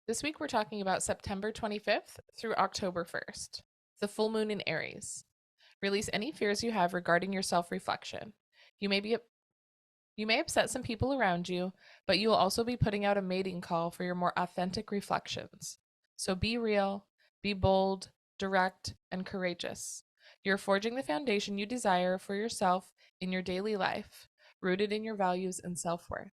This week we're talking about September 25th through October 1st, the full moon in Aries. Release any fears you have regarding your self-reflection. You may be you may upset some people around you, but you will also be putting out a mating call for your more authentic reflections. So be real, be bold, direct, and courageous. You're forging the foundation you desire for yourself in your daily life, rooted in your values and self-worth.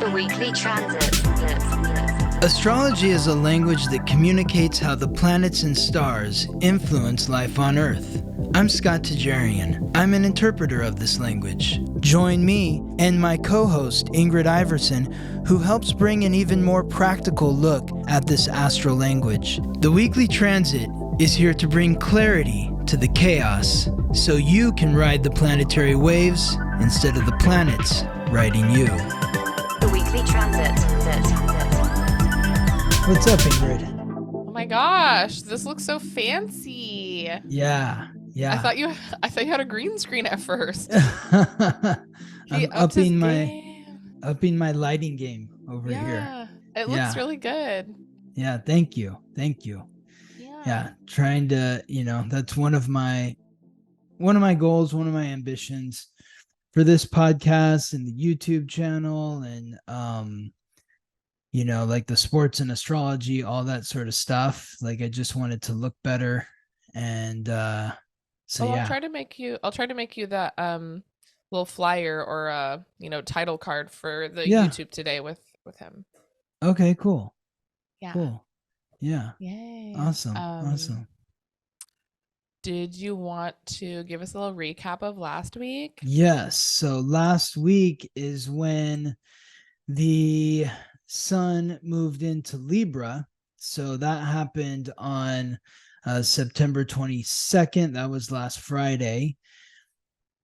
The weekly transit. Astrology is a language that communicates how the planets and stars influence life on Earth. I'm Scott Tajarian. I'm an interpreter of this language. Join me and my co-host Ingrid Iverson, who helps bring an even more practical look at this astral language. The weekly transit is here to bring clarity to the chaos, so you can ride the planetary waves instead of the planets riding you. The weekly transit. What's up, Ingrid? Oh my gosh, this looks so fancy. Yeah. I thought you had a green screen at first. He I'm upped his upping game. my lighting game over here. Yeah, it looks really good. Yeah, thank you. Yeah, trying to, that's one of my goals, one of my ambitions for this podcast and the YouTube channel and like the sports and astrology, all that sort of stuff. Like I just wanted to look better and so Well, yeah. I'll try to make you that little flyer or title card for the Yeah. YouTube today with him. Okay, cool. Yeah. Cool. Yeah. Yay. Awesome. Did you want to give us a little recap of last week? Yes. So last week is when the sun moved into Libra. So that happened on September 22nd. That was last Friday.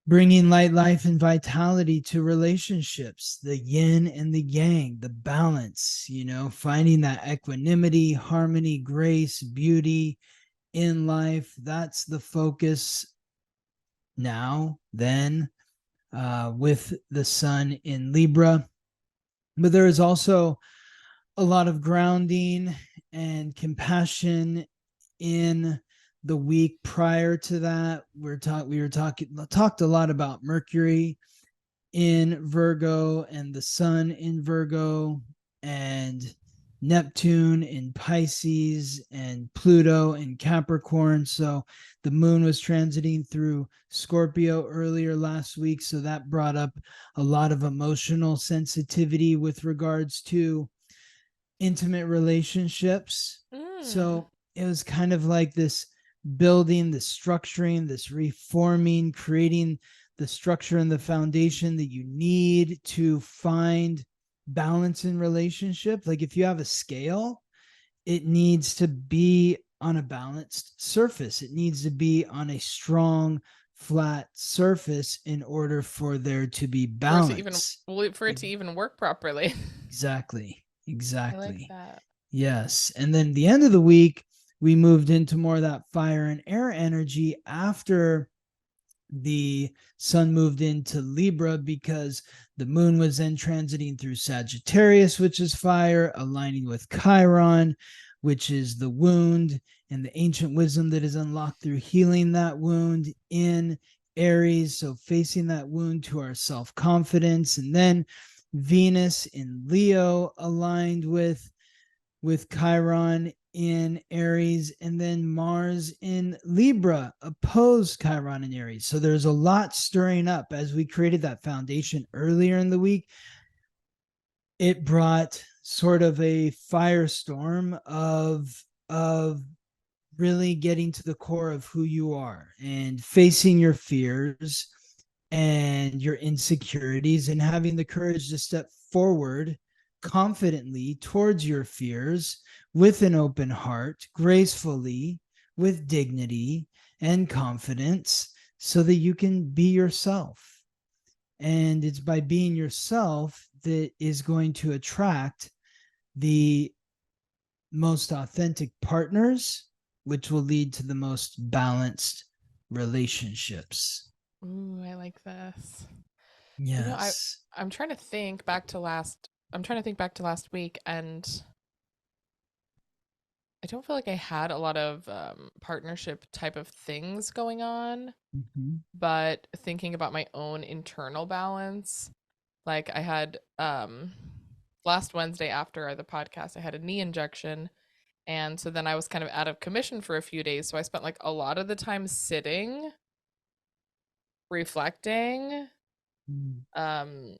Bringing light, life, and vitality to relationships, the yin and the yang, the balance, finding that equanimity, harmony, grace, beauty in life. That's the focus now, then, with the sun in Libra. But there is also a lot of grounding and compassion in the week prior to that. We talked a lot about Mercury in Virgo and the sun in Virgo and Neptune in Pisces and Pluto in Capricorn. So the moon was transiting through Scorpio earlier last week. So that brought up a lot of emotional sensitivity with regards to intimate relationships. So it was kind of like this building, this structuring, this reforming, creating the structure and the foundation that you need to find balance in relationship. Like if you have a scale, it needs to be on a balanced surface. It needs to be on a strong, flat surface in order for there to be balance. For it to even work properly. Exactly. I like that. Yes. And then the end of the week, we moved into more of that fire and air energy after the sun moved into Libra, because the moon was then transiting through Sagittarius, which is fire, aligning with Chiron, which is the wound and the ancient wisdom that is unlocked through healing that wound in Aries. So facing that wound to our self-confidence. And then Venus in Leo aligned with Chiron in Aries, and then Mars in Libra opposed Chiron in Aries. So there's a lot stirring up as we created that foundation earlier in the week. It brought sort of a firestorm of really getting to the core of who you are and facing your fears and your insecurities and having the courage to step forward confidently towards your fears with an open heart, gracefully, with dignity and confidence, so that you can be yourself. And it's by being yourself that is going to attract the most authentic partners, which will lead to the most balanced relationships. Ooh, I like this. Yes. I'm trying to think back to last I'm trying to think back to last week, and I don't feel like I had a lot of partnership type of things going on, Mhm. but thinking about my own internal balance, like I had last Wednesday after the podcast, I had a knee injection. And so then I was kind of out of commission for a few days. So I spent like a lot of the time sitting, reflecting. Mm. Um,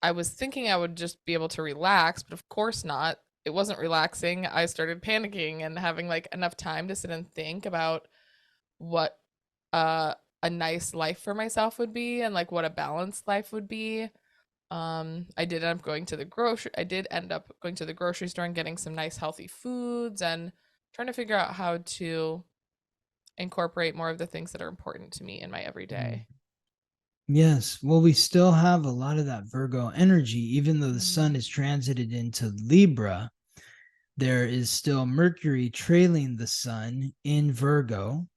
I was thinking I would just be able to relax, but of course not. It wasn't relaxing. I started panicking and having like enough time to sit and think about what uh a nice life for myself would be and like what a balanced life would be. I did end up going to the grocery store and getting some nice healthy foods and trying to figure out how to incorporate more of the things that are important to me in my Mm. everyday. Yes. Well, we still have a lot of that Virgo energy, even though the sun Mm. is transited into Libra. There is still Mercury trailing the sun in Virgo.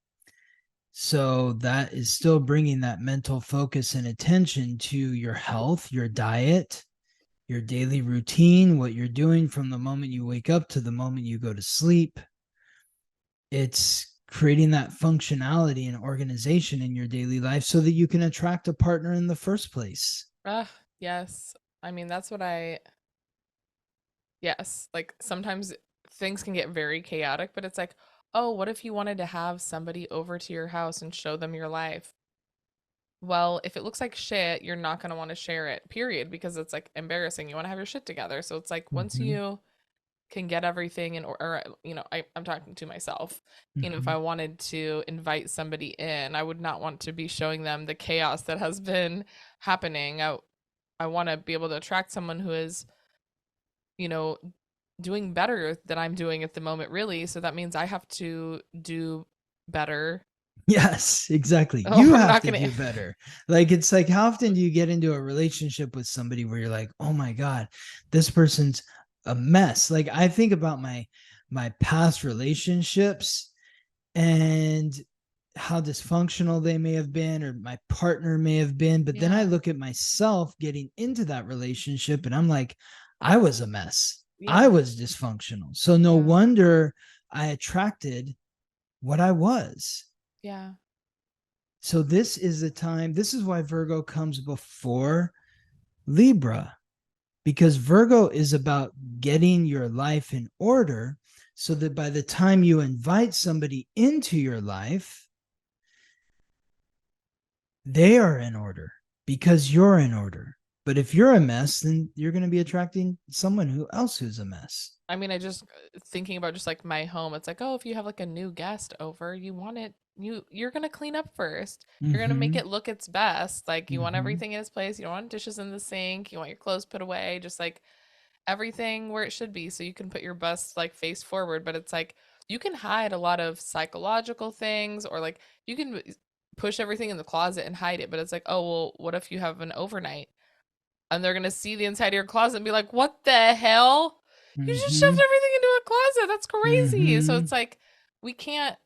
So that is still bringing that mental focus and attention to your health, your diet, your daily routine, what you're doing from the moment you wake up to the moment you go to sleep. It's creating that functionality and organization in your daily life so that you can attract a partner in the first place. Ah, yes. I mean, that's what I, yes. Like sometimes things can get very chaotic, but it's like, oh, what if you wanted to have somebody over to your house and show them your life? Well, if it looks like shit, you're not going to want to share it, period, because it's like embarrassing. You want to have your shit together. So it's like once Mm-hmm. you can get everything in or I'm talking to myself. If Mm-hmm. I wanted to invite somebody in, I would not want to be showing them the chaos that has been happening. I want to be able to attract someone who is, you know, doing better than I'm doing at the moment, really. So that means I have to do better. Yes, exactly. Oh, You I'm have not to gonna. do better. Like, it's like, how often do you get into a relationship with somebody where you're like, oh my God, this person's a mess? Like, I think about my past relationships and how dysfunctional they may have been or my partner may have been. But then I Yeah, look at myself getting into that relationship and I'm like, I was a mess. I yeah, was dysfunctional. So no yeah, wonder I attracted what I was. yeah. So this is the time, this is why Virgo comes before Libra, because Virgo is about getting your life in order so that by the time you invite somebody into your life, they are in order because you're in order. But if you're a mess, then you're going to be attracting someone who else who's a mess. I mean, I just thinking about just like my home. It's like, oh, if you have like a new guest over, you're gonna clean up first. You're gonna make Mm-hmm. it look its best. Like you want Mm-hmm. everything in its place. You don't want dishes in the sink. You want your clothes put away. Just like everything where it should be, so you can put your best like face forward. But it's like you can hide a lot of psychological things, or like you can push everything in the closet and hide it. But it's like, oh well, what if you have an overnight? And they're gonna see the inside of your closet and be like, "What the hell? You just Mm-hmm. shoved everything into a closet. That's crazy." So Mm-hmm. it's like we can't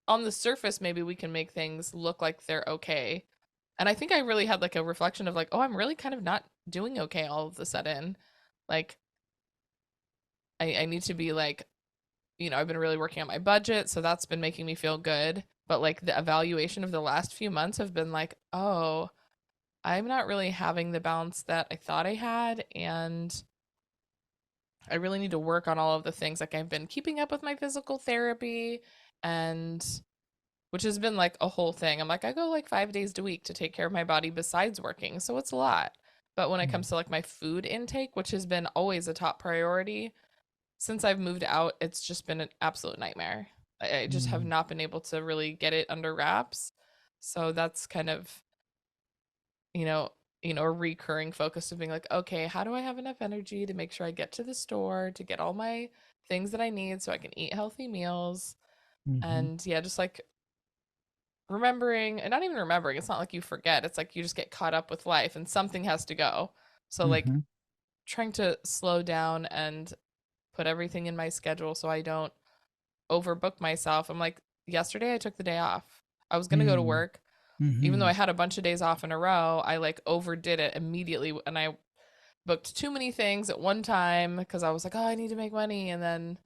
on the surface maybe we can make things look like they're okay. And I think I really had like a reflection of like, "Oh, I'm really kind of not doing okay all of a sudden." Like I need to be like, I've been really working on my budget, so that's been making me feel good. But like the evaluation of the last few months have been like, "Oh, I'm not really having the balance that I thought I had, and I really need to work on all of the things. Like I've been keeping up with my physical therapy and which has been like a whole thing. I'm like I go like 5 days a week to take care of my body besides working. So it's a lot. But when it comes to like my food intake, which has been always a top priority, since I've moved out, it's just been an absolute nightmare. I just have Mm-hmm. not been able to really get it under wraps. So that's kind of you know, a recurring focus of being like, okay, how do I have enough energy to make sure I get to the store to get all my things that I need so I can eat healthy meals? Mm-hmm. And yeah, just like remembering and not even remembering, it's not like you forget. It's like you just get caught up with life and something has to go. So like Mm-hmm. trying to slow down and put everything in my schedule so I don't overbook myself. I'm like yesterday I took the day off. I was going to go to work even though Mm-hmm. I had a bunch of days off in a row, I like overdid it immediately and I booked too many things at one time because I was like, oh, I need to make money. And then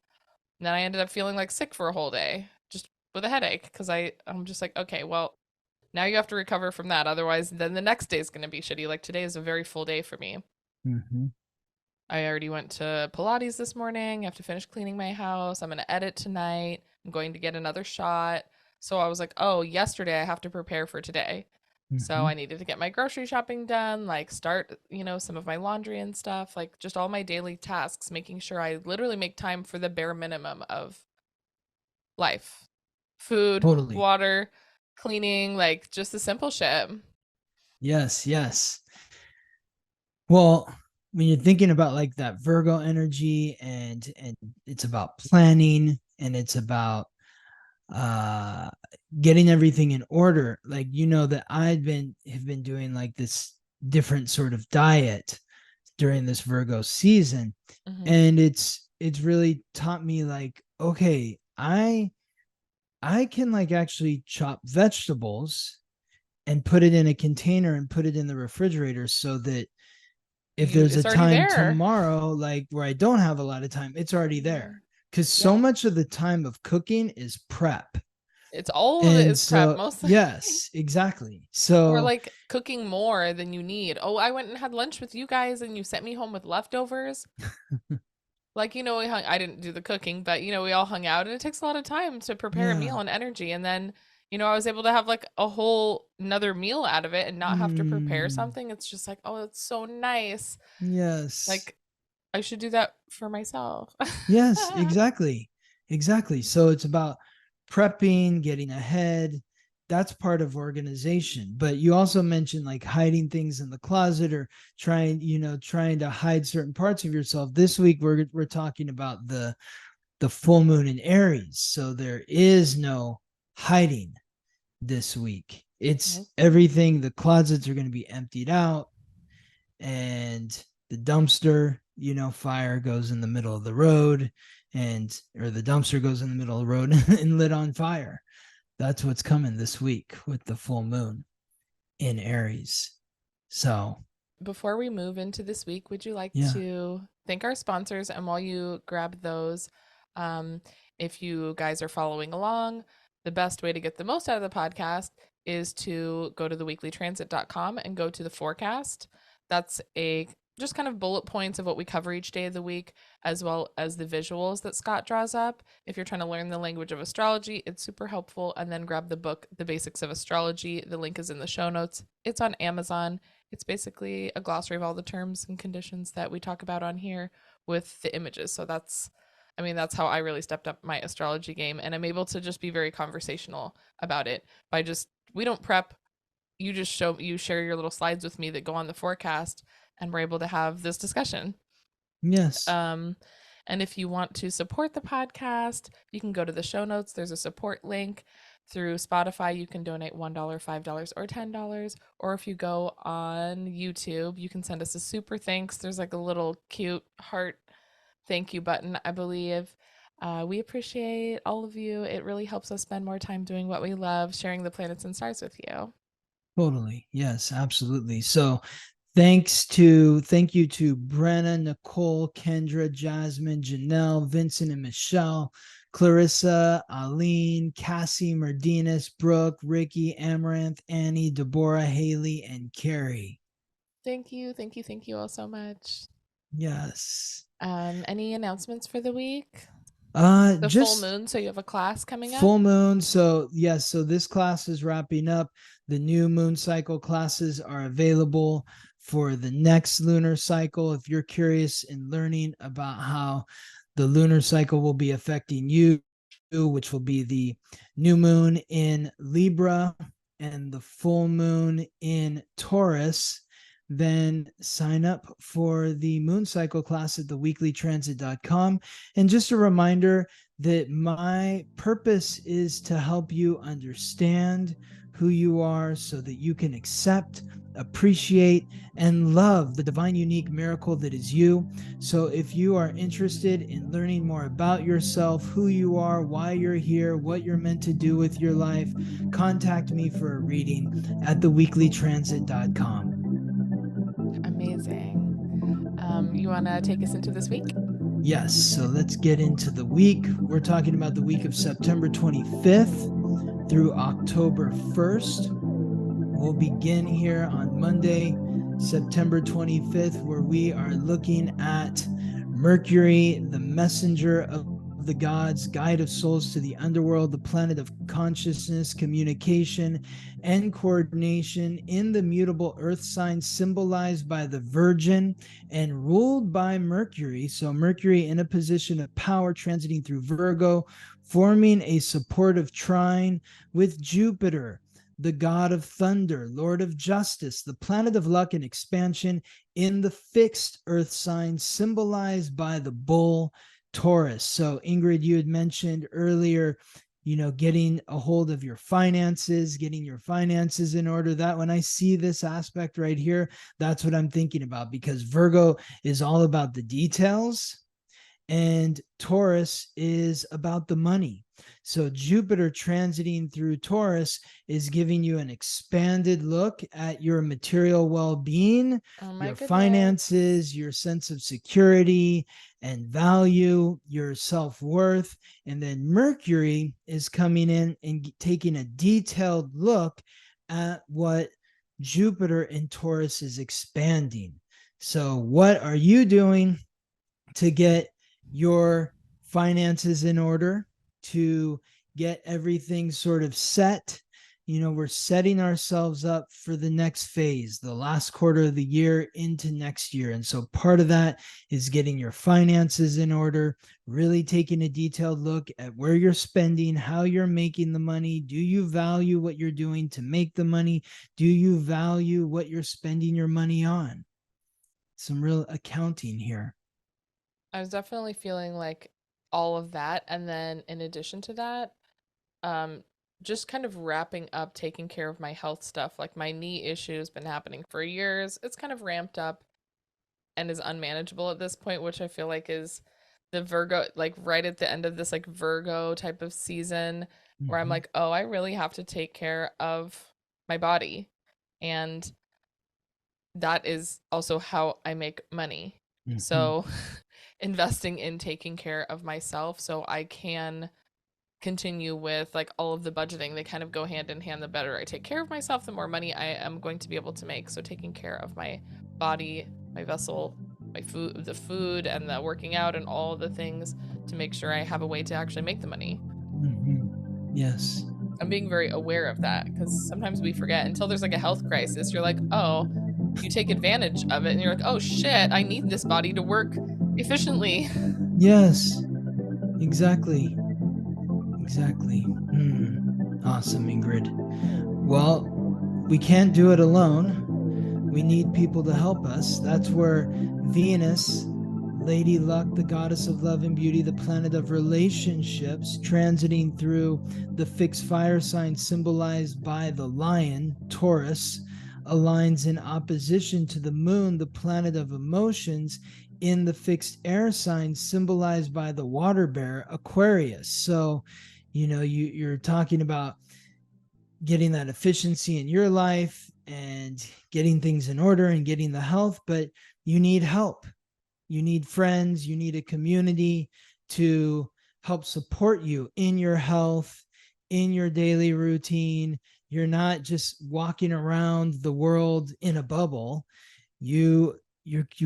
I ended up feeling like sick for a whole day, just with a headache, because I'm just like, okay, well, now you have to recover from that. Otherwise, then the next day is going to be shitty. Like today is a very full day for me. Mm-hmm. I already went to Pilates this morning. I have to finish cleaning my house. I'm going to edit tonight. I'm going to get another shot. So I was like, oh, yesterday I have to prepare for today. So Mm-hmm. I needed to get my grocery shopping done, like start, some of my laundry and stuff, like just all my daily tasks, making sure I literally make time for the bare minimum of life. Food, Totally. water, cleaning, like just the simple shit. Yes, yes. Well, when you're thinking about like that Virgo energy, and it's about planning, and it's about uh getting everything in order, like that have been doing like this different sort of diet during this Virgo season, Mm-hmm. and it's really taught me like, okay, I can like actually chop vegetables and put it in a container and put it in the refrigerator, so that if there's a It's already time there. tomorrow, like where I don't have a lot of time, it's already Mm-hmm. there. Because so Yeah. much of the time of cooking is prep. It's all of it And is prep so, mostly. yes, exactly. Or So, like cooking more than you need. Oh, I went and had lunch with you guys and you sent me home with leftovers. Like, I didn't do the cooking, but we all hung out and it takes a lot of time to prepare a yeah. meal and energy. And then, I was able to have like a whole another meal out of it and not have to prepare Mm, something. It's just like, oh, it's so nice. yes. Like, I should do that for myself. Yes, exactly. Exactly. So it's about prepping, getting ahead. That's part of organization. But you also mentioned like hiding things in the closet, or trying to hide certain parts of yourself. This week we're talking about the full moon in Aries. So there is no hiding this week. It's Nope. everything. The closets are going to be emptied out, and the dumpster, fire goes in the middle of the road, or the dumpster goes in the middle of the road and lit on fire. That's what's coming this week with the full moon in Aries. So, Before we move into this week, would you like yeah, to thank our sponsors? And while you grab those, um, if you guys are following along, the best way to get the most out of the podcast is to go to theweeklytransit.com and go to the forecast. That's a just kind of bullet points of what we cover each day of the week, as well as the visuals that Scott draws up. If you're trying to learn the language of astrology, it's super helpful. And then grab the book, The Basics of Astrology. The link is in the show notes. It's on Amazon. It's basically a glossary of all the terms and conditions that we talk about on here with the images. So that's how I really stepped up my astrology game. And I'm able to just be very conversational about it by we don't prep. You share your little slides with me that go on the forecast, and we're able to have this discussion. yes, Um, and if you want to support the podcast, you can go to the show notes. There's a support link. Through Spotify, you can donate $1, $5, or $10. Or if you go on YouTube, you can send us a super thanks. There's like a little cute heart thank you button, I believe. We appreciate all of you. It really helps us spend more time doing what we love, sharing the planets and stars with you. totally. Yes, absolutely. So, thank you to Brenna, Nicole, Kendra, Jasmine, Janelle, Vincent, and Michelle, Clarissa, Aline, Cassie, Martinez, Brooke, Ricky, Amaranth, Annie, Deborah, Haley, and Carrie. Thank you, thank you, thank you all so much. Yes. Any announcements for the week? The full Just moon, so you have a class coming up? full moon. So yes, so this class is wrapping up. The new moon cycle classes are available for the next lunar cycle. If you're curious in learning about how the lunar cycle will be affecting you, which will be the new moon in Libra and the full moon in Taurus, then sign up for the moon cycle class at theweeklytransit.com. And just a reminder that my purpose is to help you understand who you are, so that you can accept, appreciate, and love the divine, unique miracle that is you. So if you are interested in learning more about yourself, who you are, why you're here, what you're meant to do with your life, contact me for a reading at theweeklytransit.com. Amazing. you want to take us into this week? Yes, so let's get into the week. We're talking about the week of September 25th through October 1st. We'll begin here on Monday, September 25th, where we are looking at Mercury, the messenger of the gods, guide of souls to the underworld, the planet of consciousness, communication, and coordination in the mutable earth sign symbolized by the Virgin and ruled by Mercury. So Mercury in a position of power transiting through Virgo, forming a supportive trine with Jupiter, the god of thunder, lord of justice, the planet of luck and expansion in the fixed earth sign symbolized by the bull Taurus. So Ingrid, you had mentioned earlier, getting a hold of your finances, getting your finances in order. That when I see this aspect right here, that's what I'm thinking about, because Virgo is all about the details and Taurus is about the money. So Jupiter transiting through Taurus is giving you an expanded look at your material well-being, Oh my your goodness. finances, your sense of security and value, your self-worth. And then Mercury is coming in and taking a detailed look at what Jupiter in Taurus is expanding. So what are you doing to get your finances in order, to get everything sort of set? We're setting ourselves up for the next phase, the last quarter of the year into next year. And so part of that is getting your finances in order, really taking a detailed look at where you're spending, how you're making the money. Do you value what you're doing to make the money? Do you value what you're spending your money on? Some real accounting here. I was definitely feeling like all of that. And then in addition to that, um, just kind of wrapping up taking care of my health stuff. Like my knee issue has been happening for years. It's kind of ramped up and is unmanageable at this point, which I feel like is the Virgo, like right at the end of this like Virgo type of season where I'm like, oh, I really have to take care of my body. And that is also how I make money. So investing in taking care of myself so I can continue with like all of the budgeting, they kind of go hand in hand. The better I take care of myself, the more money I am going to be able to make. So taking care of my body, my vessel, my food, the food and the working out and all the things to make sure I have a way to actually make the money. Yes. I'm being very aware of that because sometimes we forget until there's like a health crisis. You're like, oh, you take advantage of it and you're like, oh shit, I need this body to work efficiently. Yes, exactly. Awesome, Ingrid. Well, we can't do it alone. We need people to help us. That's where Venus, Lady Luck, the goddess of love and beauty, the planet of relationships, transiting through the fixed fire sign symbolized by the lion, Taurus, aligns in opposition to the moon, the planet of emotions, in the fixed air sign symbolized by the water bear, Aquarius. So, you're talking about getting that efficiency in your life and getting things in order and getting the health, but you need help. You need friends, you need a community to help support you in your health, in your daily routine. You're not just walking around the world in a bubble. You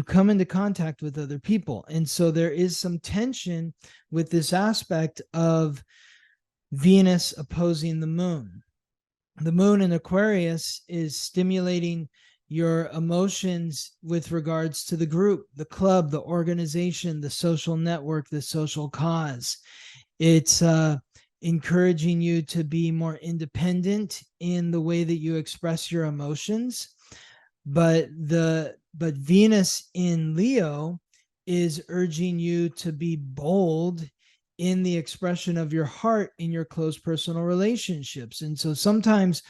come into contact with other people. And so there is some tension with this aspect of Venus opposing the moon. The moon in Aquarius is stimulating your emotions with regards to the group, the club, the organization, the social network, the social cause. It's encouraging you to be more independent in the way that you express your emotions. But Venus in Leo is urging you to be bold in the expression of your heart in your close personal relationships. And so sometimes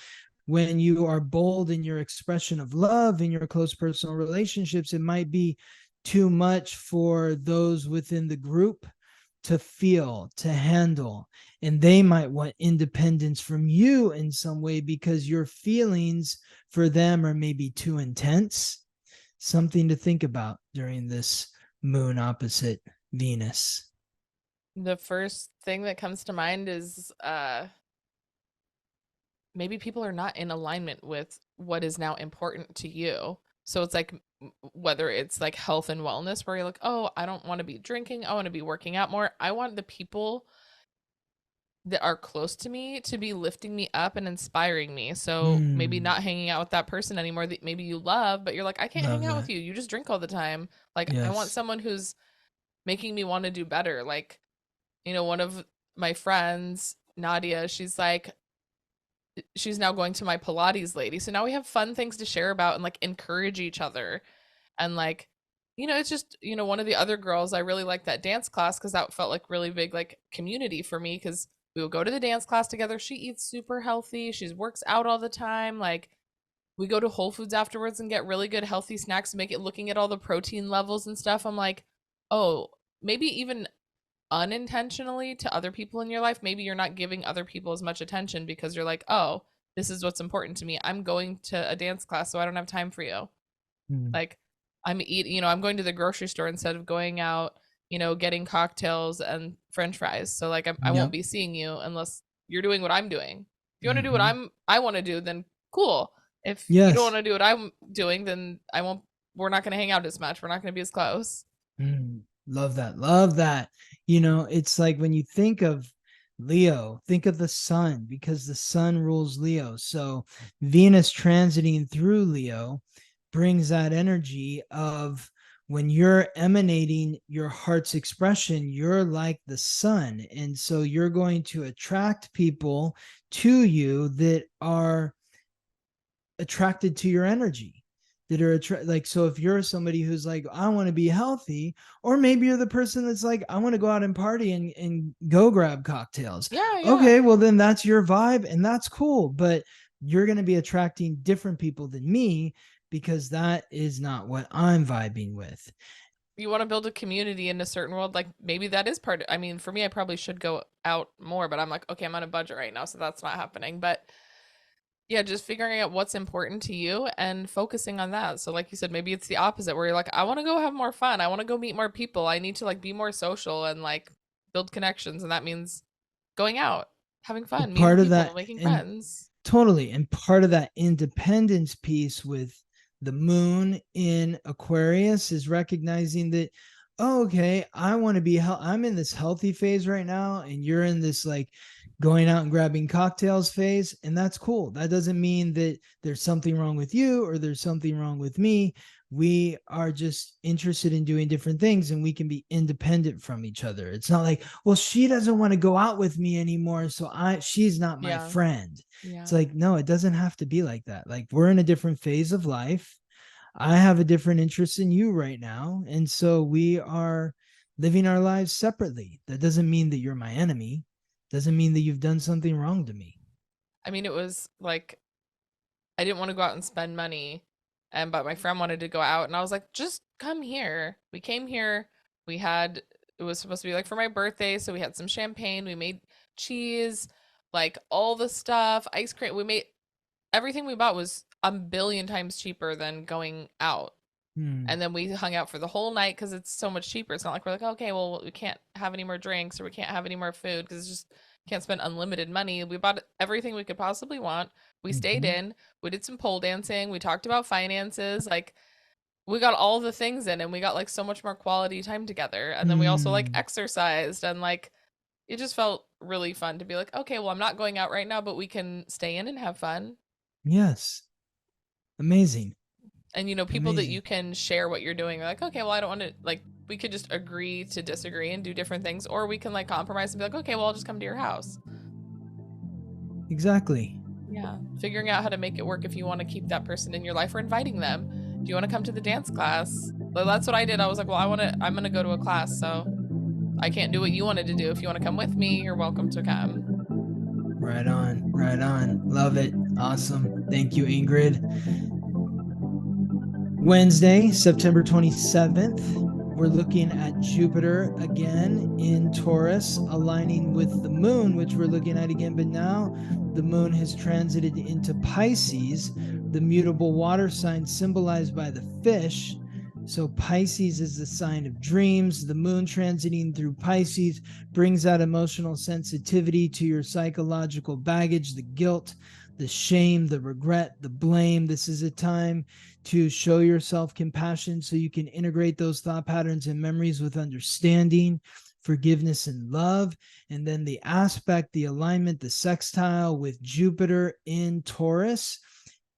when you are bold in your expression of love in your close personal relationships, it might be too much for those within the group to feel, to handle. And they might want independence from you in some way because your feelings for them are maybe too intense. Something to think about during this moon opposite Venus? The first thing that comes to mind is maybe people are not in alignment with what is now important to you. So it's like whether it's like health and wellness where you're like, "Oh, I don't want to be drinking. I want to be working out more. I want the people that are close to me to be lifting me up and inspiring me." So maybe Hmm. not hanging out with that person anymore that maybe you love, but you're like, "I can't hang Love out with that. you. You just drink all the time." Like I want Yes. someone who's making me want to do better. Like, one of my friends, Nadia, she's now going to my Pilates lady. So now we have fun things to share about and like encourage each other. And like, it's just, one of the other girls, I really like that dance class because that felt like really big, like community for me because we would go to the dance class together. She eats super healthy. She works out all the time. Like, we go to Whole Foods afterwards and get really good healthy snacks, make it looking at all the protein levels and stuff. I'm like, oh, maybe even unintentionally to other people in your life, maybe you're not giving other people as much attention because you're like, oh, this is what's important to me. I'm going to a dance class, so I don't have time for you. Hmm. Like, I'm going to the grocery store instead of going out, getting cocktails and French fries. So like, I won't Yep. be seeing you unless you're doing what I'm doing. If you want to do what Hmm. I want to do, then cool. If you don't want Yes. to do what I'm doing, then I won't. We're not going to hang out as much. We're not going to be as close. Love that. Love that. It's like when you think of Leo, think of the sun because the sun rules Leo. So Venus transiting through Leo brings that energy of when you're emanating your heart's expression, you're like the sun. And so you're going to attract people to you that are attracted to your energy, that are like, so if you're somebody who's like, I want to be healthy, or maybe you're the person that's like, I want to go out and party and go grab cocktails. Yeah, yeah. Okay, well then that's your vibe and that's cool, but you're going to be attracting different people than me because that is not what I'm vibing with. You want to build a community in a certain world, like maybe that is part of, I mean, for me, I probably should go out more, but I'm like, okay, I'm on a budget right now, so that's not happening. But yeah, just figuring out what's important to you and focusing on that. So like you said, maybe it's the opposite where you're like, I want to go have more fun. I want to go meet more people. I need to like be more social and like build connections. And that means going out, having fun, meeting Part of people, that, making and friends. totally. And part of that independence piece with the moon in Aquarius is recognizing that, oh, okay, I want to be, I'm in this healthy phase right now, and you're in this like going out and grabbing cocktails phase. And that's cool. That doesn't mean that there's something wrong with you or there's something wrong with me. We are just interested in doing different things and we can be independent from each other. It's not like, well, she doesn't want to go out with me anymore, so she's not my Yeah. friend. It's Yeah. like, no, it doesn't have to be like that. Like, we're in a different phase of life. I have a different interest in you right now. And so we are living our lives separately. That doesn't mean that you're my enemy. Doesn't mean that you've done something wrong to me. I mean, it was like I didn't want to go out and spend money, and but my friend wanted to go out, and I was like, just come here. We came here. We had it was supposed to be like for my birthday, so we had some champagne. We made cheese, like all the stuff, ice cream. We made everything we bought was a billion times cheaper than going out. Hmm. And then we hung out for the whole night because it's so much cheaper. It's not like we're like, okay, well, we can't have any more drinks or we can't have any more food because it's just can't spend unlimited money. We bought everything we could possibly want. We stayed Mm-hmm. in. We did some pole dancing. We talked about finances. Like we got all the things in, and we got like so much more quality time together. And then we also like Mm. exercised, and like it just felt really fun to be like, okay, well, I'm not going out right now, but we can stay in and have fun. Yes. Amazing. And people that Amazing. you can share what you're doing are like, okay, well, I don't want to, like, we could just agree to disagree and do different things, or we can like compromise and be like, okay, well, I'll just come to your house. Exactly. Yeah, figuring out how to make it work if you want to keep that person in your life, or inviting them. Do you want to come to the dance class? Well, that's what I did. I was like, well, I'm gonna go to a class, so I can't do what you wanted to do. If you want to come with me, you're welcome to come. Right on. Right on. Love it. Awesome. Thank you, Ingrid. Wednesday, September 27th, we're looking at Jupiter again in Taurus, aligning with the moon, which we're looking at again. But now the moon has transited into Pisces, the mutable water sign symbolized by the fish. So Pisces is the sign of dreams. The moon transiting through Pisces brings out emotional sensitivity to your psychological baggage, the guilt, the shame, the regret, the blame. This is a time to show yourself compassion so you can integrate those thought patterns and memories with understanding, forgiveness, and love. And then the aspect, the alignment, the sextile with Jupiter in Taurus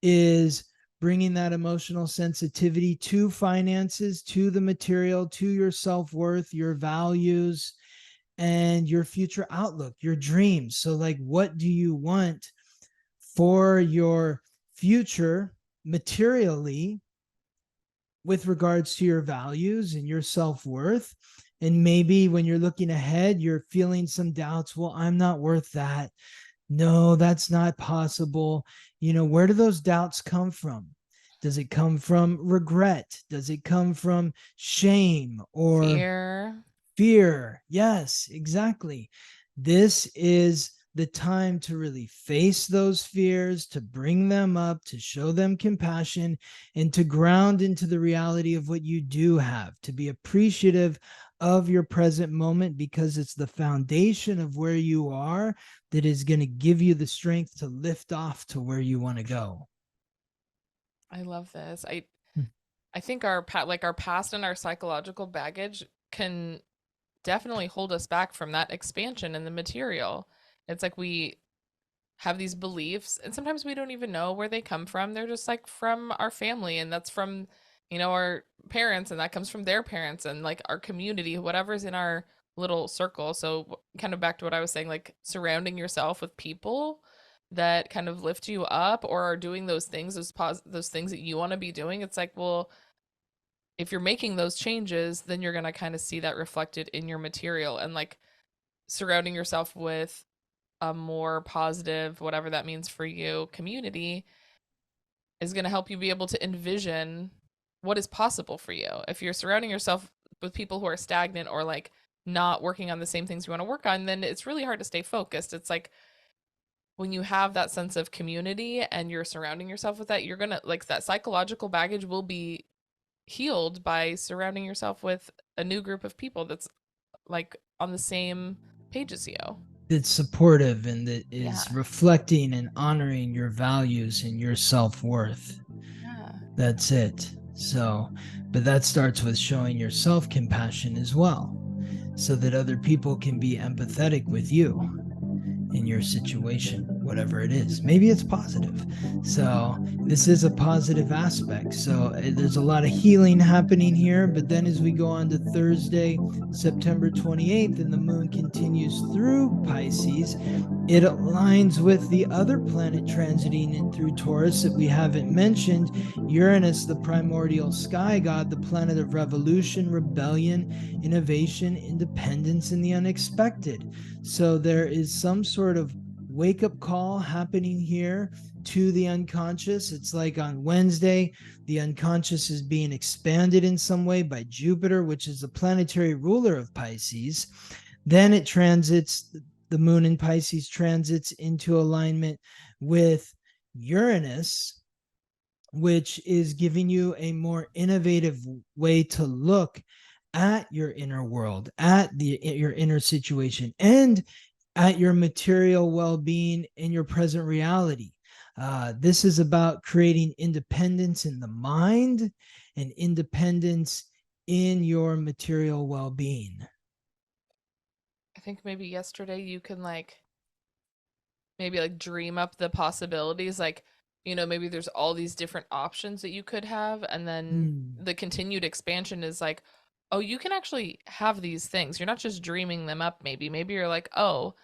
is bringing that emotional sensitivity to finances, to the material, to your self-worth, your values, and your future outlook, your dreams. So, like, what do you want for your future materially with regards to your values and your self-worth? And maybe when you're looking ahead, you're feeling some doubts. Well, I'm not worth that. No, that's not possible. Where do those doubts come from? Does it come from regret? Does it come from shame or Fear. fear? Yes, exactly. This is the time to really face those fears, to bring them up, to show them compassion, and to ground into the reality of what you do have, to be appreciative of your present moment, because it's the foundation of where you are that is going to give you the strength to lift off to where you want to go. I love this. I think our our past and our psychological baggage can definitely hold us back from that expansion in the material. It's like we have these beliefs and sometimes we don't even know where they come from. They're just like from our family, and that's from, our parents, and that comes from their parents, and like our community, whatever's in our little circle. So kind of back to what I was saying, like surrounding yourself with people that kind of lift you up or are doing those things, those things that you want to be doing. It's like, well, if you're making those changes, then you're going to kind of see that reflected in your material, and like surrounding yourself with a more positive, whatever that means for you, community is going to help you be able to envision what is possible for you. If you're surrounding yourself with people who are stagnant or like not working on the same things you want to work on, then it's really hard to stay focused. It's like when you have that sense of community and you're surrounding yourself with that, you're going to like that psychological baggage will be healed by surrounding yourself with a new group of people that's like on the same page as you. That's supportive and that Yeah. is reflecting and honoring your values and your self-worth. Yeah. That's it. So, but that starts with showing yourself compassion as well, so that other people can be empathetic with you in your situation, whatever it is. Maybe it's positive. So this is a positive aspect. So there's a lot of healing happening here. But then as we go on to Thursday, September 28th, and the moon continues through Pisces, it aligns with the other planet transiting in through Taurus that we haven't mentioned, Uranus, the primordial sky god, the planet of revolution, rebellion, innovation, independence, and the unexpected. So there is some sort of wake up call happening here to the unconscious. It's like on Wednesday, the unconscious is being expanded in some way by Jupiter, which is the planetary ruler of Pisces. Then it transits, the moon in Pisces transits into alignment with Uranus, which is giving you a more innovative way to look at your inner world, at your inner situation, and at your material well-being in your present reality. This is about creating independence in the mind and independence in your material well-being. I think maybe yesterday you can like maybe like dream up the possibilities, like, maybe there's all these different options that you could have, and then Mm. the continued expansion is like, oh, you can actually have these things. You're not just dreaming them up. Maybe you're like, oh,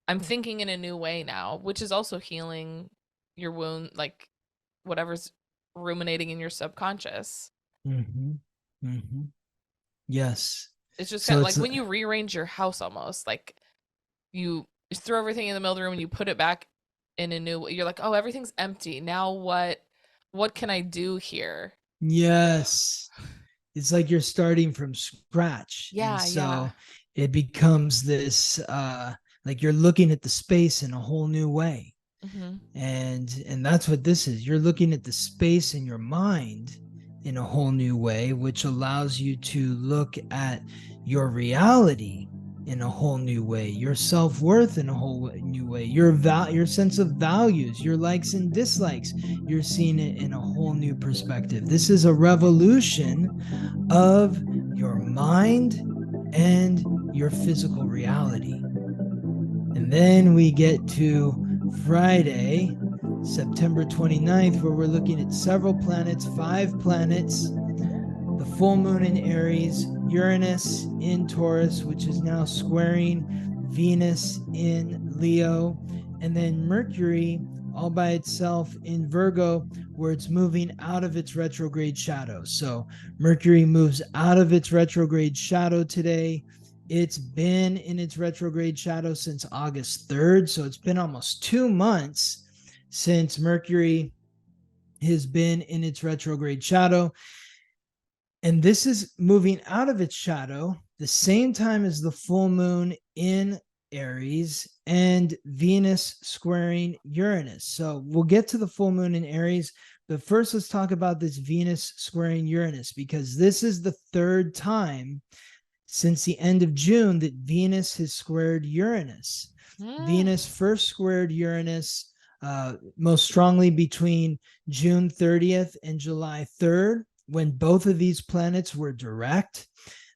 I'm thinking in a new way now, which is also healing your wound, like whatever's ruminating in your subconscious. Mm-hmm. Mm-hmm. Yes. It's just kind So of it's like when you rearrange your house, almost like you just throw everything in the middle of the room and you put it back in a new, you're like, oh, everything's empty now. What can I do here? yes. It's like you're starting from scratch. And Yeah. so it becomes this like you're looking at the space in a whole new way. Hmm. And that's what this is. You're looking at the space in your mind in a whole new way, which allows you to look at your reality in a whole new way, your self-worth in a whole new way, your sense of values, your likes and dislikes. You're seeing it in a whole new perspective. This is a revolution of your mind and your physical reality. And then we get to Friday, September 29th, where we're looking at several planets, 5 planets, the full moon in Aries, Uranus in Taurus, which is now squaring Venus in Leo, and then Mercury all by itself in Virgo, where it's moving out of its retrograde shadow. So Mercury moves out of its retrograde shadow today. It's been in its retrograde shadow since August 3rd. So it's been almost 2 months since Mercury has been in its retrograde shadow. And this is moving out of its shadow the same time as the full moon in Aries and Venus squaring Uranus. So we'll get to the full moon in Aries, but first let's talk about this Venus squaring Uranus, because this is the 3rd time since the end of June that Venus has squared Uranus. Venus first squared Uranus most strongly between June 30th and July 3rd, when both of these planets were direct.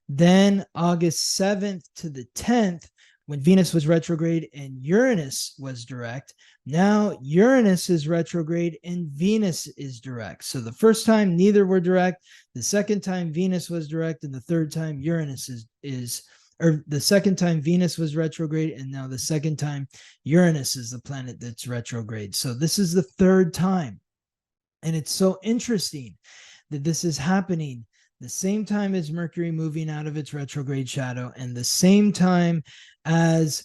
Then August 7th to the 10th, when Venus was retrograde and Uranus was direct. Now Uranus is retrograde and Venus is direct. So the first time neither were direct, the second time Venus was direct, and the third time Uranus is or the second time Venus was retrograde, and now the second time Uranus is the planet that's retrograde. So this is the 3rd time. And it's so interesting that this is happening the same time as Mercury moving out of its retrograde shadow and the same time as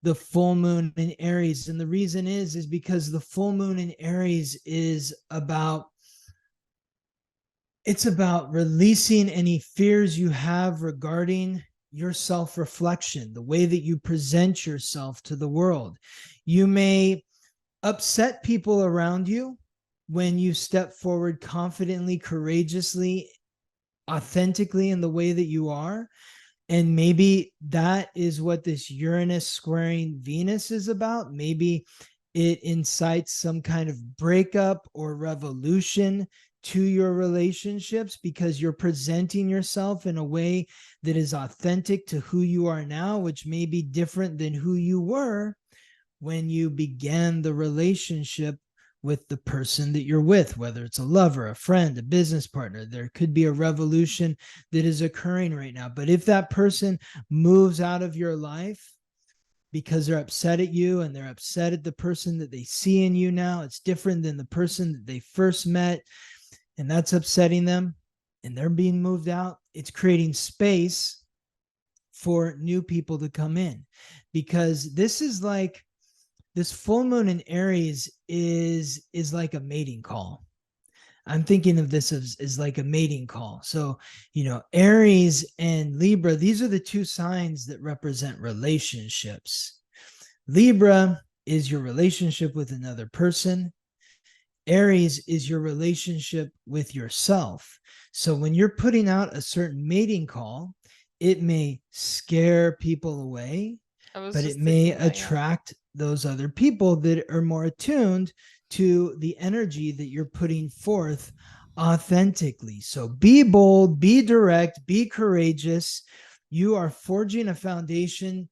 the full moon in Aries. And the reason is because the full moon in Aries is about releasing any fears you have regarding your self-reflection, the way that you present yourself to the world. You may upset people around you when you step forward confidently, courageously, authentically in the way that you are. And maybe that is what this Uranus squaring Venus is about. Maybe it incites some kind of breakup or revolution to your relationships because you're presenting yourself in a way that is authentic to who you are now, which may be different than who you were when you began the relationship with the person that you're with, whether it's a lover, a friend, a business partner. There could be a revolution that is occurring right now. But if that person moves out of your life because they're upset at you and they're upset at the person that they see in you now, it's different than the person that they first met, and that's upsetting them, and they're being moved out, it's creating space for new people to come in. Because this full moon in Aries is like a mating call. I'm thinking of this as like a mating call. So, Aries and Libra, these are the 2 signs that represent relationships. Libra is your relationship with another person. Aries is your relationship with yourself. So when you're putting out a certain mating call, it may scare people away, but it may attract those other people that are more attuned to the energy that you're putting forth authentically. So be bold, be direct, be courageous. You are forging a foundation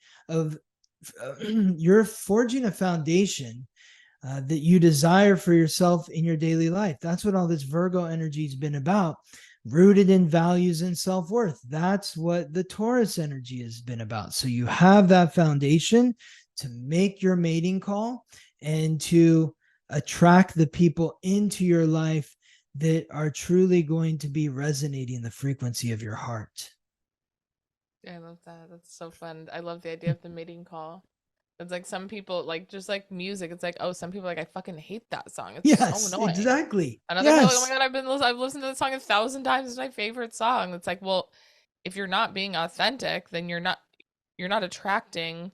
that you desire for yourself in your daily life. That's what all this Virgo energy has been about, rooted in values and self-worth. That's what the Taurus energy has been about. So you have that foundation to make your mating call and to attract the people into your life that are truly going to be resonating the frequency of your heart. I love that. That's so fun. I love the idea of the mating call. It's like some people like just like music. It's like, oh, some people are like, I fucking hate that song. It's so Yes, annoying. exactly. And other people are like, oh Yes. my god, I've listened to the song 1,000 times. It's my favorite song. It's like, well, if you're not being authentic, then you're not attracting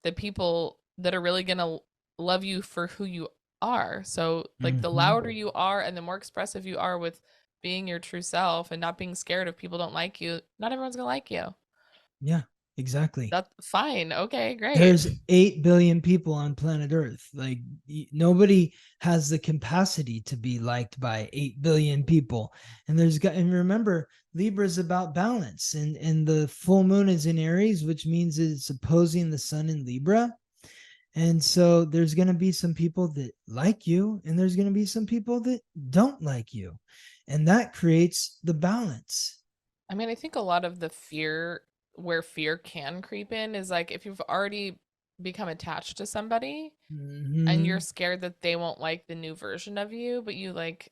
the people that are really gonna love you for who you are. So like the louder you are and the more expressive you are with being your true self and not being scared if people don't like you, not everyone's gonna like you. Yeah, exactly. That's fine. Okay, great. There's 8 billion people on planet Earth. Like, nobody has the capacity to be liked by 8 billion people. And remember, Libra is about balance, and the full moon is in Aries, which means it's opposing the sun in Libra. And so there's going to be some people that like you, and there's going to be some people that don't like you. And that creates the balance. I mean, I think a lot of the fear, where fear can creep in, is like if you've already become attached to somebody and you're Mm-hmm. scared that they won't like the new version of you, but you like,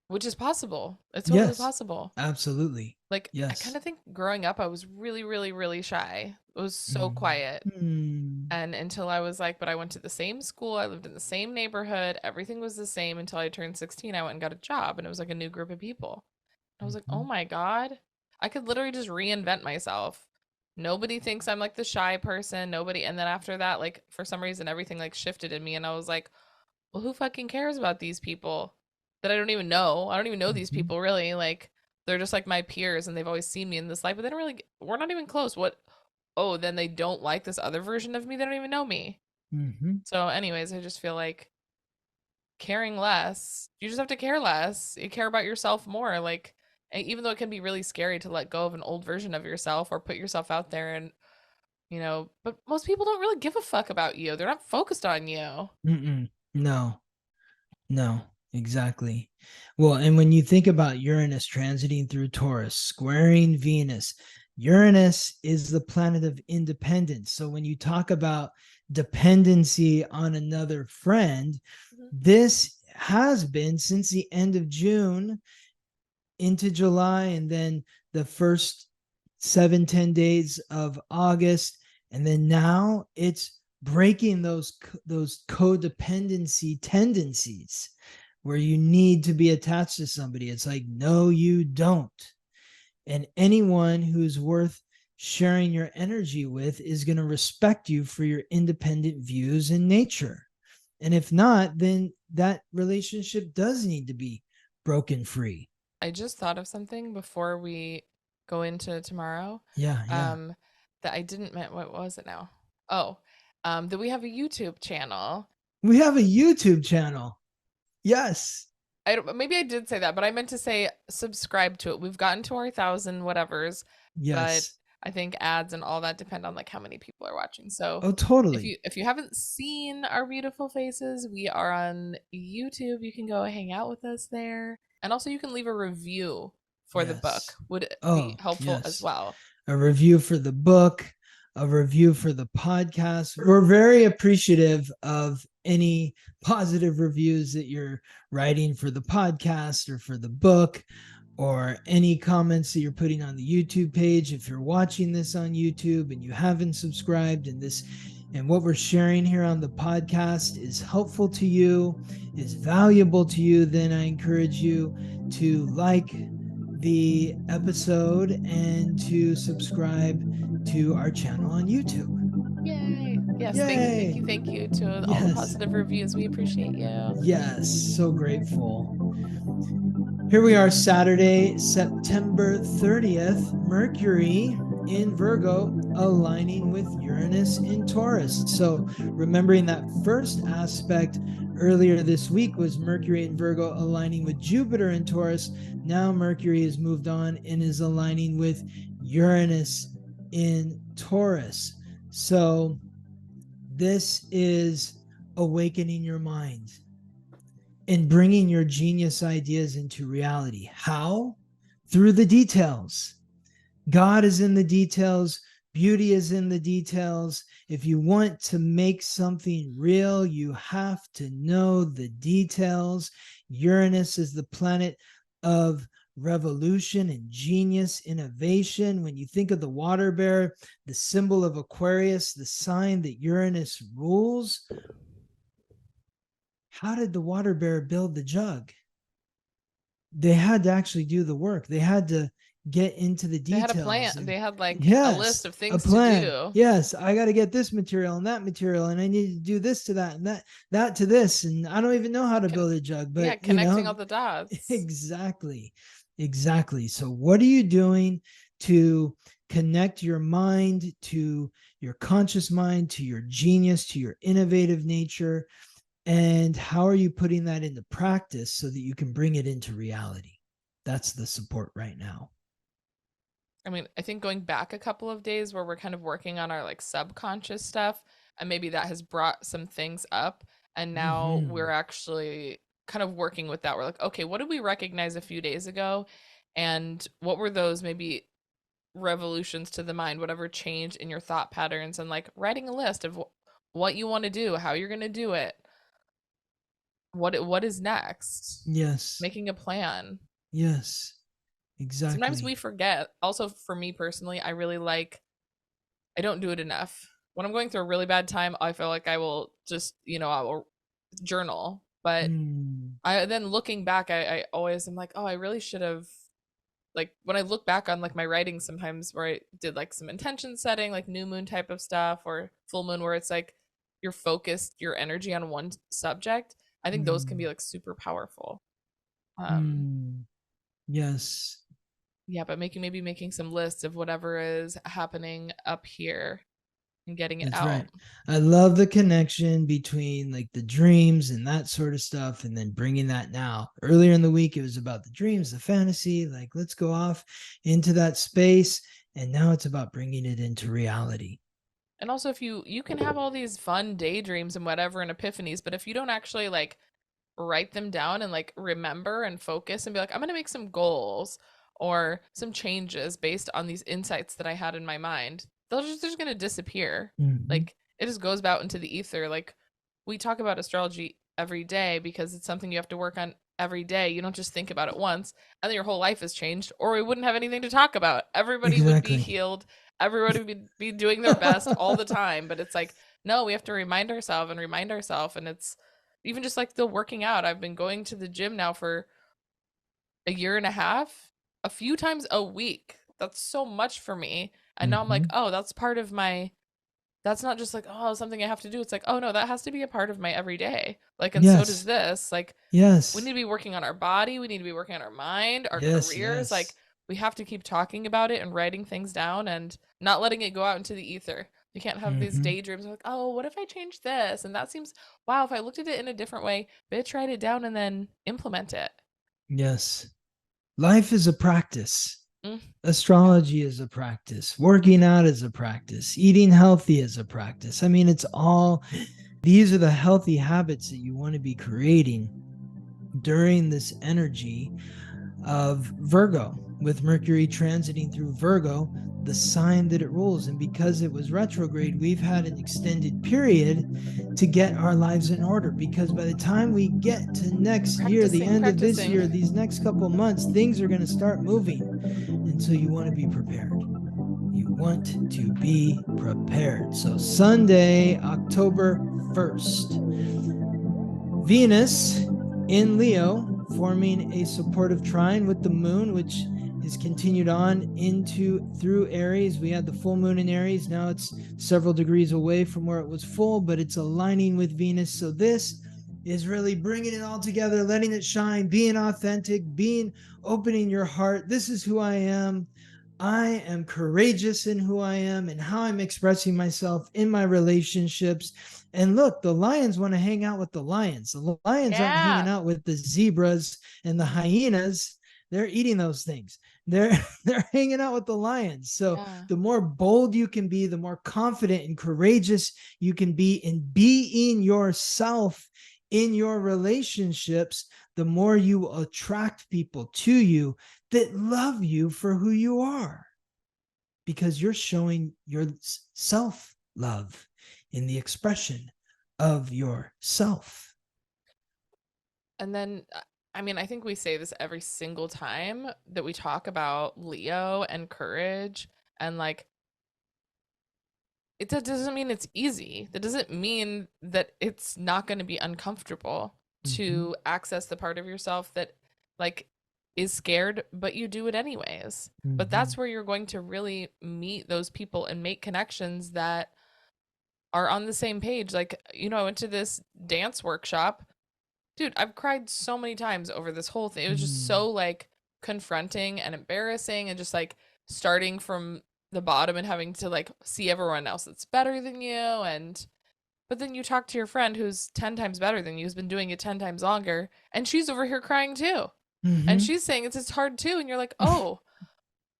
which is possible. It's totally Yes, possible. absolutely. Like, I kind Yes. of think growing up, I was really, really, really shy. I was so quiet. Mm-hmm. And until I was like, but I went to the same school, I lived in the same neighborhood, everything was the same until I turned 16. I went and got a job, and it was like a new group of people. I was like, oh my God, I could literally just reinvent myself. Nobody thinks I'm like the shy person. Nobody. And then after that, like, for some reason, everything like shifted in me. And I was like, well, who fucking cares about these people that I don't even know? I don't even know these Mm-hmm. people really. Like, they're just like my peers and they've always seen me in this life, but they don't really, we're not even close. What? Oh, then they don't like this other version of me. They don't even know me. Mm-hmm. So, anyways, I just feel like caring less, you just have to care less. You care about yourself more. Like, even though it can be really scary to let go of an old version of yourself or put yourself out there and, but most people don't really give a fuck about you. They're not focused on you. Mm-mm. No, no, exactly. Well, and when you think about Uranus transiting through Taurus, squaring Venus, Uranus is the planet of independence. So when you talk about dependency on another friend, Mhm. this has been since the end of June into July, and then the first 7-10 days of August, and then now it's breaking those codependency tendencies where you need to be attached to somebody. It's like, no, you don't. And anyone who's worth sharing your energy with is going to respect you for your independent views and nature. And if not, then that relationship does need to be broken free. I just thought of something before we go into tomorrow. Yeah, yeah. Um, that I didn't what was it now? Oh, that we have a YouTube channel. We have a YouTube channel. Yes. I don't, maybe I did say that, but I meant to say subscribe to it. We've gotten to our 1,000 whatevers, but Yes. I think ads and all that depend on like how many people are watching. So Oh, if totally. you haven't seen our beautiful faces, we are on YouTube. You can go hang out with us there. And also you can leave a review for the book. Yes. Would be Oh, helpful as yes. well. A review for the book, a review for the podcast. We're very appreciative of any positive reviews that you're writing for the podcast or for the book, or any comments that you're putting on the YouTube page. If you're watching this on YouTube and you haven't subscribed, and what we're sharing here on the podcast is helpful to you, is valuable to you, then I encourage you to like the episode and to subscribe to our channel on YouTube. Yay. Yes, thank you, thank Yay! you, thank you to all the Yes, positive reviews. We appreciate you. yes, so grateful. Here we are, Saturday, September 30th, Mercury in Virgo aligning with Uranus in Taurus. So, remembering that first aspect earlier this week was Mercury in Virgo aligning with Jupiter in Taurus. Now, Mercury has moved on and is aligning with Uranus in Taurus. So, this is awakening your mind and bringing your genius ideas into reality. How? Through the details. God is in the details. Beauty is in the details. If you want to make something real, you have to know the details. Uranus is the planet of revolution and genius, innovation. When you think of the water bear, the symbol of Aquarius, the sign that Uranus rules, how did the water bear build the jug? They had to actually do the work. They had to get into the They had a plan. details. And They had like a list yes, of a things to plan. do. Yes, I got to get this material and that material, and I need to do this to that and that to this. And I don't even know how to Con- build a jug, yeah, but connecting all the dots. exactly. Exactly. So what are you doing to connect your mind to your conscious mind, to your genius, to your innovative nature? And how are you putting that into practice so that you can bring it into reality? That's the support right now. I mean, I think going back a couple of days where we're kind of working on our like subconscious stuff, and maybe that has brought some things up. And now we're Mm-hmm. actually kind of working with that. We're like, okay, what did we recognize a few days ago? And what were those maybe revolutions to the mind, whatever changed in your thought patterns, and like writing a list of what you want to do, how you're going to do it, what is next, Yes. making a plan. Yes. Sometimes we Exactly. forget. Also, for me personally, I don't do it enough. When I'm going through a really bad time, I feel like I will just, I will journal. But Mm. I then looking back, I always am like, oh, I really should have, like when I look back on like my writing sometimes where I did like some intention setting, like new moon type of stuff or full moon where it's like you're focused your energy on one subject. I think those can be Mm. like super powerful. Um Mm. Yes. yeah, but maybe making some lists of whatever is happening up here and getting it That's right. out. I love the connection between like the dreams and that sort of stuff, and then bringing that now. Earlier in the week, it was about the dreams, the fantasy, like let's go off into that space. And now it's about bringing it into reality. And also if you can have all these fun daydreams and whatever and epiphanies, but if you don't actually like write them down and like remember and focus and be like, I'm going to make some goals or some changes based on these insights that I had in my mind, they're just going to disappear. Mm-hmm. Like it just goes out into the ether. Like we talk about astrology every day because it's something you have to work on every day. You don't just think about it once and then your whole life has changed, or we wouldn't have anything to talk about. Everybody would be Exactly. healed. Everybody would be doing their best all the time. But it's like, no, we have to remind ourselves. And it's even just like the working out. I've been going to the gym now for a year and a half, a few times a week. That's so much for me. And now I'm like, Mm-hmm. oh, that's part of my, that's not just like, oh, something I have to do. It's like, oh no, that has to be a part of my everyday. Like, and so does Yes. this. Like, we need Yes. to be working on our body. We need to be working on our mind, our Yes. careers. Yes. Like, we have to keep talking about it and writing things down and not letting it go out into the ether. You can't have these Mm-hmm. daydreams like, oh, what if I change this? And that seems, wow, if I looked at it in a different way, bitch, write it down and then implement it. Yes. Life is a practice. Mm, yeah. Astrology is a practice. Working out is a practice. Eating healthy is a practice. I mean, it's all, these are the healthy habits that you want to be creating during this energy of Virgo, with Mercury transiting through Virgo, the sign that it rules. And because it was retrograde, we've had an extended period to get our lives in order. Because by the time we get to next year, the Practicing, end of this year, practicing. these next couple of months, things are going to start moving. And so you want to be prepared. You want to be prepared. So Sunday, October 1st, Venus in Leo, forming a supportive trine with the moon, which is continued on into through Aries. We had the full moon in Aries. Now it's several degrees away from where it was full, but it's aligning with Venus. So this is really bringing it all together, letting it shine, being authentic, being opening your heart. This is who I am. I am courageous in who I am and how I'm expressing myself in my relationships. And look, the lions want to hang out with the lions. The lions aren't hanging Yeah. out with the zebras and the hyenas. They're eating those things. They're they're hanging out with the lions. So Yeah. the more bold you can be, the more confident and courageous you can be in being yourself in your relationships, the more you attract people to you that love you for who you are, because you're showing your self love in the expression of yourself. And then, I mean, I think we say this every single time that we talk about Leo and courage. And like, that doesn't mean it's easy. That doesn't mean that it's not going to be uncomfortable Mm-hmm. to access the part of yourself that, like, is scared, but you do it anyways. But that's where you're going to really meet those people and make connections that are on the same page. Like, I went to this dance workshop. Dude, I've cried so many times over this whole thing. It was just so like confronting and embarrassing, and just like starting from the bottom and having to like see everyone else that's better than you. And but then you talk to your friend who's 10 times better than you, who's been doing it 10 times longer, and she's over here crying too. And she's saying it's hard too. And you're like, oh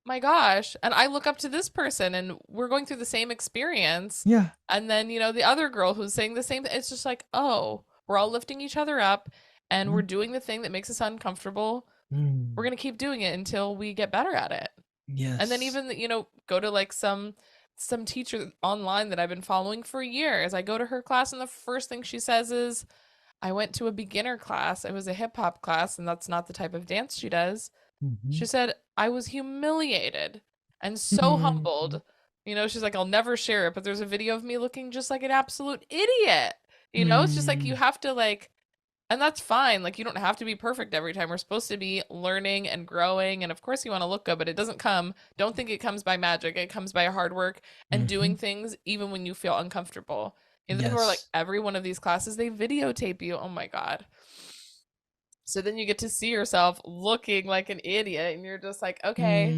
my gosh. And I look up to this person and we're going through the same experience. Yeah. And then, the other girl who's saying the same thing. It's just like, oh, we're all lifting each other up and we're doing the thing that makes us uncomfortable. We're going to keep doing it until we get better at it. Yes. And then even, go to like some teacher online that I've been following for years. I go to her class and the first thing she says is, I went to a beginner class. It was a hip hop class, and that's not the type of dance she does. She said, I was humiliated and so humbled. She's like, I'll never share it, but there's a video of me looking just like an absolute idiot. It's just like, you have to like, and that's fine. Like, you don't have to be perfect every time. We're supposed to be learning and growing. And of course you want to look good, but it doesn't don't think it comes by magic. It comes by hard work and doing things even when you feel uncomfortable. And then we're like, every one of these classes, they videotape you. Oh my God. So then you get to see yourself looking like an idiot, and you're just like, okay,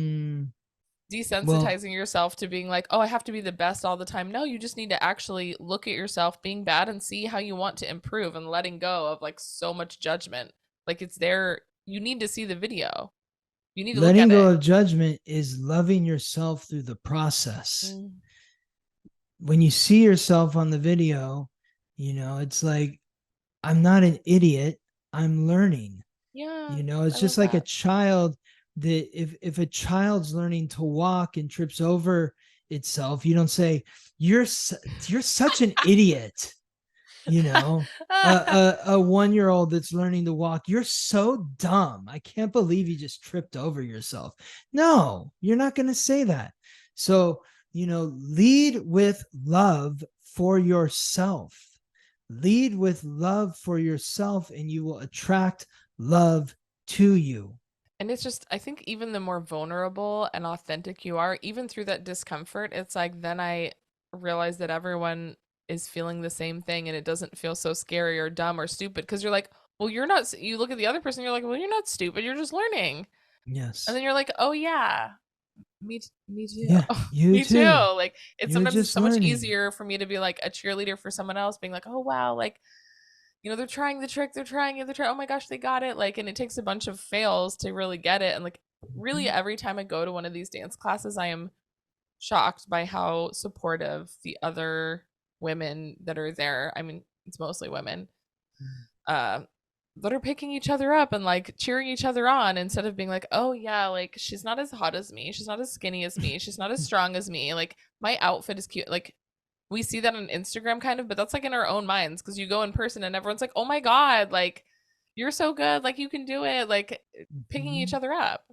desensitizing yourself to being like, oh, I have to be the best all the time. No, you just need to actually look at yourself being bad and see how you want to improve, and letting go of like so much judgment. Like, it's there. You need to see the video. You need to letting look at go it. of judgment is loving yourself through the process. When you see yourself on the video, it's like, I'm not an idiot. I'm learning. Yeah. It's just like a child that if a child's learning to walk and trips over itself, you don't say, you're such an idiot. A 1-year-old that's learning to walk, you're so dumb. I can't believe you just tripped over yourself. No, you're not going to say that. So, lead with love for yourself. Lead with love for yourself, and you will attract love to you. And it's just, I think even the more vulnerable and authentic you are, even through that discomfort, it's like, then I realize that everyone is feeling the same thing, and it doesn't feel so scary or dumb or stupid, because you're like, well, you're not, you look at the other person, you're like, well, you're not stupid, you're just learning. Yes. And then you're like, oh yeah, me too. Yeah, me too. Like, it's You're sometimes so learning. much easier for me to be like a cheerleader for someone else, being like, oh wow, like, they're trying the trick, they're trying it, oh my gosh, they got it. Like, and it takes a bunch of fails to really get it. And like, really every time I go to one of these dance classes, I am shocked by how supportive the other women that are there, I mean, it's mostly women, that are picking each other up and like cheering each other on, instead of being like, oh yeah, like, she's not as hot as me, she's not as skinny as me, she's not as strong as me, like, my outfit is cute. Like, we see that on Instagram kind of, but that's like in our own minds, because you go in person and everyone's like, oh my God, like, you're so good, like, you can do it, like, picking each other up.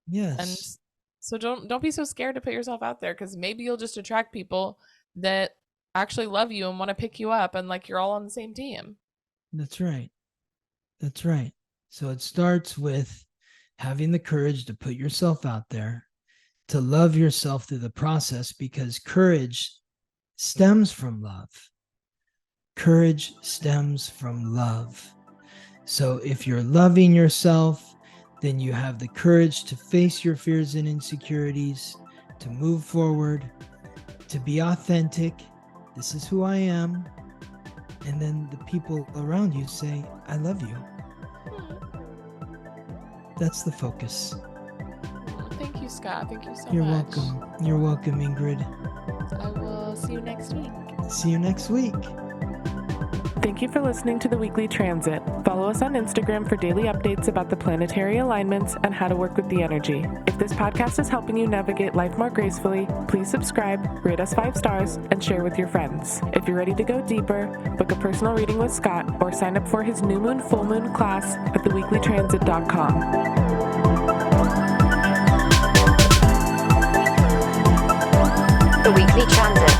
Yes. And so don't be so scared to put yourself out there, because maybe you'll just attract people that actually love you and want to pick you up, and like, you're all on the same team. That's right. That's right. So it starts with having the courage to put yourself out there, to love yourself through the process, because courage stems from love. Courage stems from love. So if you're loving yourself, then you have the courage to face your fears and insecurities, to move forward, to be authentic. This is who I am. And then the people around you say, I love you. That's the focus. Thank you, Scott. Thank you so You're much. welcome. You're welcome, Ingrid. I will see you next week. See you next week. Thank you for listening to The Weekly Transit. Follow us on Instagram for daily updates about the planetary alignments and how to work with the energy. If this podcast is helping you navigate life more gracefully, please subscribe, rate us 5 stars, and share with your friends. If you're ready to go deeper, book a personal reading with Scott or sign up for his new moon, full moon class at theweeklytransit.com. The Weekly Transit.